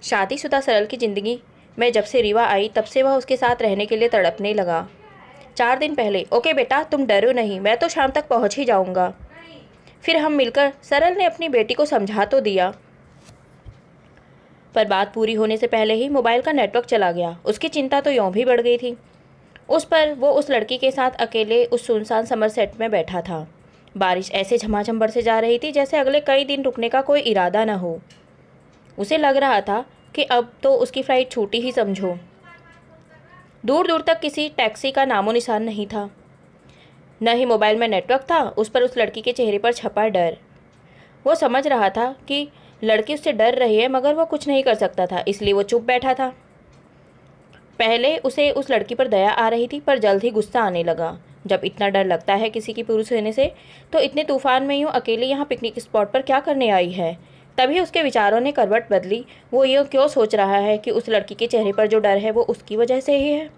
शादीशुदा सरल की ज़िंदगी में जब से रीवा आई तब से वह उसके साथ रहने के लिए तड़पने लगा। 4 दिन पहले, ओके बेटा तुम डरो नहीं, मैं तो शाम तक पहुंच ही जाऊंगा, फिर हम मिलकर। सरल ने अपनी बेटी को समझा तो दिया, पर बात पूरी होने से पहले ही मोबाइल का नेटवर्क चला गया। उसकी चिंता तो यूं भी बढ़ गई थी। वो उस लड़की के साथ अकेले उस सुनसान समर सेट में बैठा था। बारिश ऐसे झमाझम बरसे जा रही थी जैसे अगले कई दिन रुकने का कोई इरादा न हो। उसे लग रहा था कि अब तो उसकी फ्लाइट छूटी ही समझो। दूर दूर तक किसी टैक्सी का नामो निशान नहीं था, न ही मोबाइल में नेटवर्क था। उस पर उस लड़की के चेहरे पर छपा डर। वो समझ रहा था कि लड़की उससे डर रही है, मगर वो कुछ नहीं कर सकता था, इसलिए वो चुप बैठा था। पहले उसे उस लड़की पर दया आ रही थी, पर जल्द ही गुस्सा आने लगा। जब इतना डर लगता है किसी की पुरुष होने से, तो इतने तूफान में यूँ अकेले यहाँ पिकनिक स्पॉट पर क्या करने आई है। तभी उसके विचारों ने करवट बदली। वो यूँ क्यों सोच रहा है कि उस लड़की के चेहरे पर जो डर है वो उसकी वजह से ही है।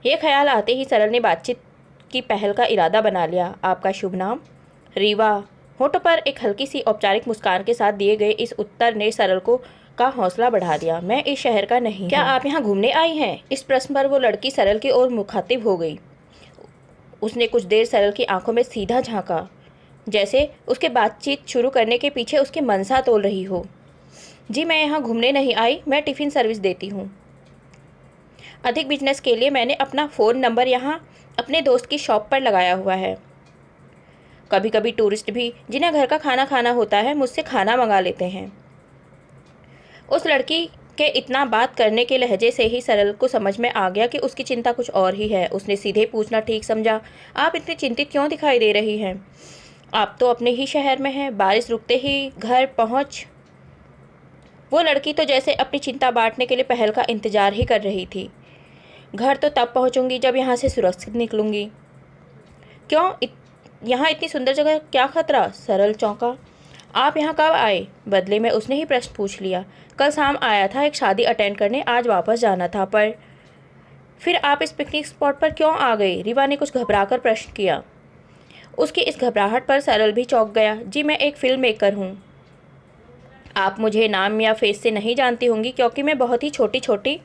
ये ख्याल आते ही सरल ने बातचीत की पहल का इरादा बना लिया। आपका शुभ नाम? रीवा। होठों पर एक हल्की सी औपचारिक मुस्कान के साथ दिए गए इस उत्तर ने सरल को का हौसला बढ़ा दिया। मैं इस शहर का नहीं। क्या आप यहाँ घूमने आई हैं? इस प्रश्न पर वो लड़की सरल की ओर मुखातिब हो गई। उसने कुछ देर सरल की आंखों में सीधा झांका, जैसे उसके बातचीत शुरू करने के पीछे उसकी मनसा तोल रही हो। जी मैं यहाँ घूमने नहीं आई, मैं टिफ़िन सर्विस देती हूँ। अधिक बिजनेस के लिए मैंने अपना फ़ोन नंबर यहाँ अपने दोस्त की शॉप पर लगाया हुआ है। कभी कभी टूरिस्ट भी जिन्हें घर का खाना खाना होता है मुझसे खाना मंगा लेते हैं। उस लड़की के इतना बात करने के लहजे से ही सरल को समझ में आ गया कि उसकी चिंता कुछ और ही है। उसने सीधे पूछना ठीक समझा, आप इतनी चिंतित क्यों दिखाई दे रही हैं? आप तो अपने ही शहर में हैं, बारिश रुकते ही घर पहुंच। वो लड़की तो जैसे अपनी चिंता बांटने के लिए पहल का इंतजार ही कर रही थी। घर तो तब पहुंचूंगी जब यहाँ से सुरक्षित निकलूंगी। क्यों यहाँ इतनी सुंदर जगह, क्या खतरा? सरल चौंका। आप यहाँ कब आए? बदले में उसने ही प्रश्न पूछ लिया। कल शाम आया था एक शादी अटेंड करने, आज वापस जाना था। पर फिर आप इस पिकनिक स्पॉट पर क्यों आ गई? रीवा ने कुछ घबराकर प्रश्न किया। उसकी इस घबराहट पर सरल भी चौंक गया। जी मैं एक फिल्म मेकर हूँ। आप मुझे नाम या फेस से नहीं जानती होंगी क्योंकि मैं बहुत ही छोटी।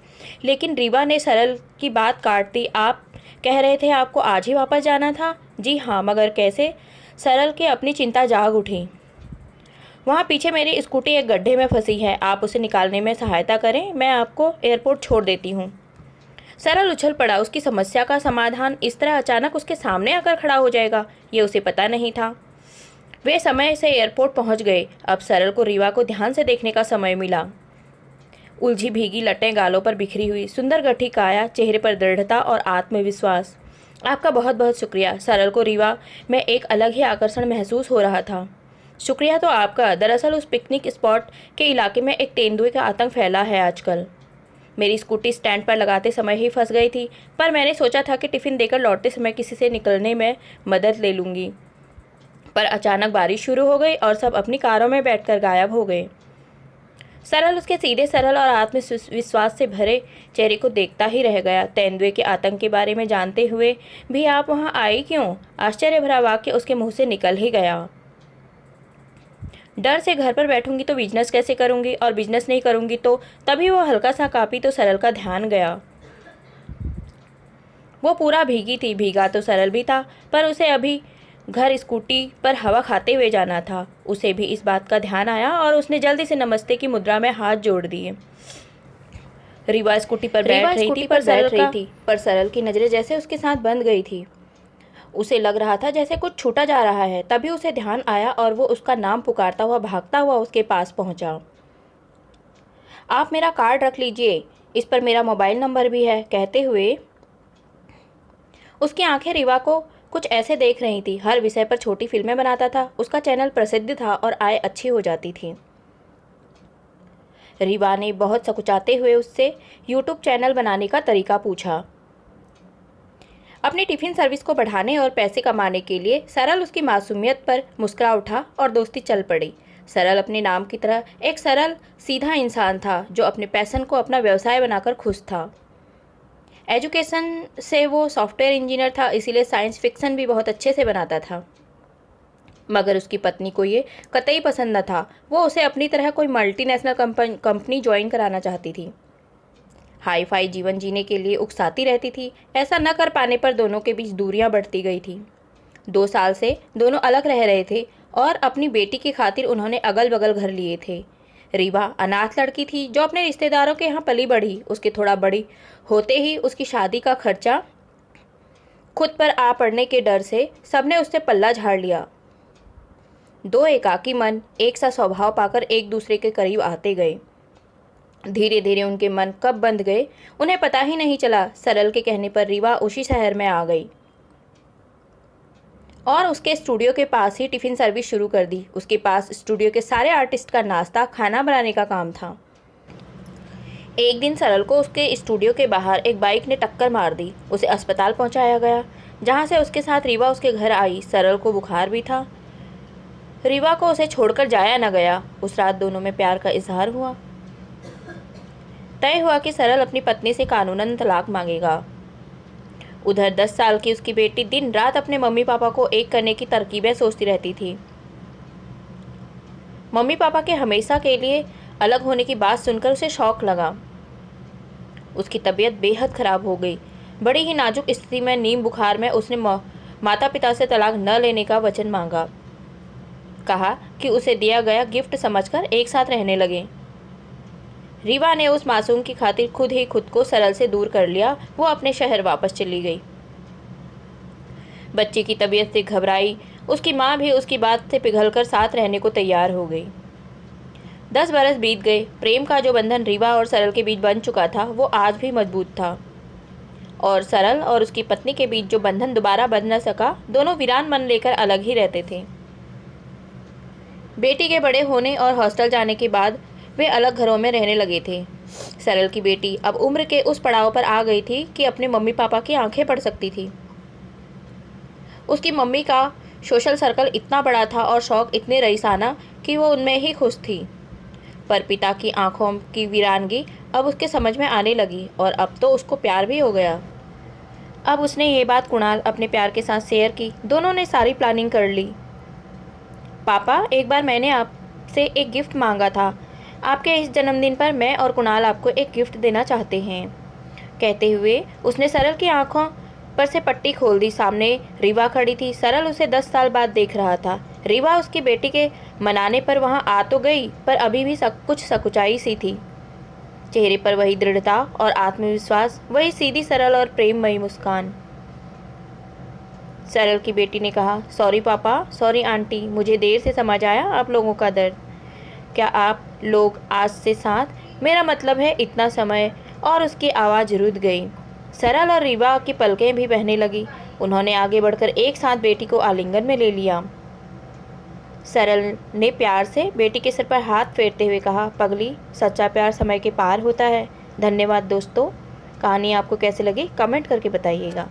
लेकिन रीवा ने सरल की बात काट दी। आप कह रहे थे आपको आज ही वापस जाना था? जी हाँ, मगर कैसे? सरल की अपनी चिंता जाग उठी। वहाँ पीछे मेरी स्कूटी एक गड्ढे में फंसी है, आप उसे निकालने में सहायता करें, मैं आपको एयरपोर्ट छोड़ देती हूँ। सरल उछल पड़ा। उसकी समस्या का समाधान इस तरह अचानक उसके सामने आकर खड़ा हो जाएगा, ये उसे पता नहीं था। वे समय से एयरपोर्ट पहुँच गए। अब सरल को रीवा को ध्यान से देखने का समय मिला। उलझी भीगी लटें गालों पर बिखरी हुई, सुंदर गठी काया, चेहरे पर दृढ़ता और आत्मविश्वास। आपका बहुत बहुत शुक्रिया। सरल को रीवा में एक अलग ही आकर्षण महसूस हो रहा था। शुक्रिया तो आपका। दरअसल उस पिकनिक स्पॉट के इलाके में एक तेंदुए का आतंक फैला है आजकल। मेरी स्कूटी स्टैंड पर लगाते समय ही फंस गई थी, पर मैंने सोचा था कि टिफ़िन देकर लौटते समय किसी से निकलने में मदद ले लूँगी। पर अचानक बारिश शुरू हो गई और सब अपनी कारों में बैठकर गायब हो गए। सरल उसके सीधे सरल और आत्मविश्वास से भरे चेहरे को देखता ही रह गया। तेंदुए के आतंक के बारे में जानते हुए भी आप वहाँ आई क्यों? आश्चर्य भरा वाक्य उसके मुँह से निकल ही गया। डर से घर पर बैठूंगी तो बिजनेस कैसे करूंगी, और बिजनेस नहीं करूंगी तो? तभी वो हल्का सा काँपी तो सरल का ध्यान गया। वो पूरा भीगी थी। भीगा तो सरल भी था, पर उसे अभी घर स्कूटी पर हवा खाते हुए जाना था। उसे भी इस बात का ध्यान आया और उसने जल्दी से नमस्ते की मुद्रा में हाथ जोड़ दिए। रीवा स्कूटी पर बैठ रही थी, पर सरल की नज़रें जैसे उसके साथ बंध गई थी। उसे लग रहा था जैसे कुछ छूटा जा रहा है। तभी उसे ध्यान आया और वो उसका नाम पुकारता हुआ भागता हुआ उसके पास पहुंचा। आप मेरा कार्ड रख लीजिए, इस पर मेरा मोबाइल नंबर भी है, कहते हुए उसकी आंखें रीवा को कुछ ऐसे देख रही थी। हर विषय पर छोटी फिल्में बनाता था, उसका चैनल प्रसिद्ध था और आय अच्छी हो जाती थी। रीवा ने बहुत सकुचाते हुए उससे यूट्यूब चैनल बनाने का तरीका पूछा। अपनी टिफ़िन सर्विस को बढ़ाने और पैसे कमाने के लिए सरल उसकी मासूमियत पर मुस्कुरा उठा और दोस्ती चल पड़ी। सरल अपने नाम की तरह एक सरल सीधा इंसान था जो अपने पैशन को अपना व्यवसाय बनाकर खुश था। एजुकेशन से वो सॉफ्टवेयर इंजीनियर था, इसीलिए साइंस फिक्शन भी बहुत अच्छे से बनाता था। मगर उसकी पत्नी को ये कतई पसंद न था। वो उसे अपनी तरह कोई मल्टीनेशनल कंपनी ज्वाइन कराना चाहती थी। हाई फाई जीवन जीने के लिए उकसाती रहती थी। ऐसा न कर पाने पर दोनों के बीच दूरियां बढ़ती गई थी। 2 साल से दोनों अलग रह रहे थे और अपनी बेटी की खातिर उन्होंने अगल बगल घर लिए थे। रीवा अनाथ लड़की थी जो अपने रिश्तेदारों के यहाँ पली बढ़ी। उसके थोड़ा बड़ी होते ही उसकी शादी का खर्चा खुद पर आ पड़ने के डर से सबने उससे पल्ला झाड़ लिया। 2 एकाकी मन एक सा स्वभाव पाकर एक दूसरे के करीब आते गए। धीरे धीरे उनके मन कब बंध गए उन्हें पता ही नहीं चला। सरल के कहने पर रीवा उसी शहर में आ गई और उसके स्टूडियो के पास ही टिफ़िन सर्विस शुरू कर दी। उसके पास स्टूडियो के सारे आर्टिस्ट का नाश्ता खाना बनाने का काम था। एक दिन सरल को उसके स्टूडियो के बाहर एक बाइक ने टक्कर मार दी। उसे अस्पताल पहुंचाया गया, जहां से उसके साथ रीवा उसके घर आई। सरल को बुखार भी था। रीवा को उसे छोड़कर जाया न गया। उस रात दोनों में प्यार का इजहार हुआ। तय हुआ कि सरल अपनी पत्नी से कानूनन तलाक मांगेगा। उधर 10 साल की उसकी बेटी दिन रात अपने मम्मी पापा को एक करने की तरकीबें सोचती रहती थी। मम्मी पापा के हमेशा के लिए अलग होने की बात सुनकर उसे शौक लगा। उसकी तबीयत बेहद खराब हो गई। बड़ी ही नाजुक स्थिति में नीम बुखार में उसने माता पिता से तलाक न लेने का वचन मांगा। कहा कि उसे दिया गया गिफ्ट समझकर एक साथ रहने लगे। रीवा ने उस मासूम की खातिर खुद ही खुद को सरल से दूर कर लिया। वो अपने शहर वापस चली गई। बच्चे की तबीयत से घबराई उसकी माँ भी उसकी बात से पिघलकर साथ रहने को तैयार हो गई। 10 बरस बीत गए। प्रेम का जो बंधन रीवा और सरल के बीच बन चुका था वो आज भी मजबूत था और सरल और उसकी पत्नी के बीच जो बंधन दोबारा बन न सका, दोनों वीरान मन लेकर अलग ही रहते थे। बेटी के बड़े होने और हॉस्टल जाने के बाद वे अलग घरों में रहने लगे थे। सरल की बेटी अब उम्र के उस पड़ाव पर आ गई थी कि अपने मम्मी पापा की आंखें पड़ सकती थी। उसकी मम्मी का सोशल सर्कल इतना बड़ा था और शौक इतने रईसाना कि वो उनमें ही खुश थी। पर पिता की आंखों की वीरानगी अब उसके समझ में आने लगी और अब तो उसको प्यार भी हो गया। अब उसने ये बात कुणाल अपने प्यार के साथ शेयर की। दोनों ने सारी प्लानिंग कर ली। पापा, एक बार मैंने आपसे एक गिफ्ट मांगा था। आपके इस जन्मदिन पर मैं और कुणाल आपको एक गिफ्ट देना चाहते हैं। कहते हुए उसने सरल की आंखों पर से पट्टी खोल दी। सामने रीवा खड़ी थी। सरल उसे 10 साल बाद देख रहा था। रीवा उसकी बेटी के मनाने पर वहां आ तो गई, पर अभी भी कुछ सकुचाई सी थी। चेहरे पर वही दृढ़ता और आत्मविश्वास, वही सीधी सरल और प्रेममयी मुस्कान। सरल की बेटी ने कहा, सॉरी पापा, सॉरी आंटी, मुझे देर से समझ आया आप लोगों का दर्द। क्या आप लोग आज से साथ, मेरा मतलब है इतना समय। और उसकी आवाज़ रुध गई। सरल और रीवा की पलकें भी बहने लगी। उन्होंने आगे बढ़कर एक साथ बेटी को आलिंगन में ले लिया। सरल ने प्यार से बेटी के सिर पर हाथ फेरते हुए कहा, पगली, सच्चा प्यार समय के पार होता है। धन्यवाद दोस्तों। कहानी आपको कैसे लगी कमेंट करके बताइएगा।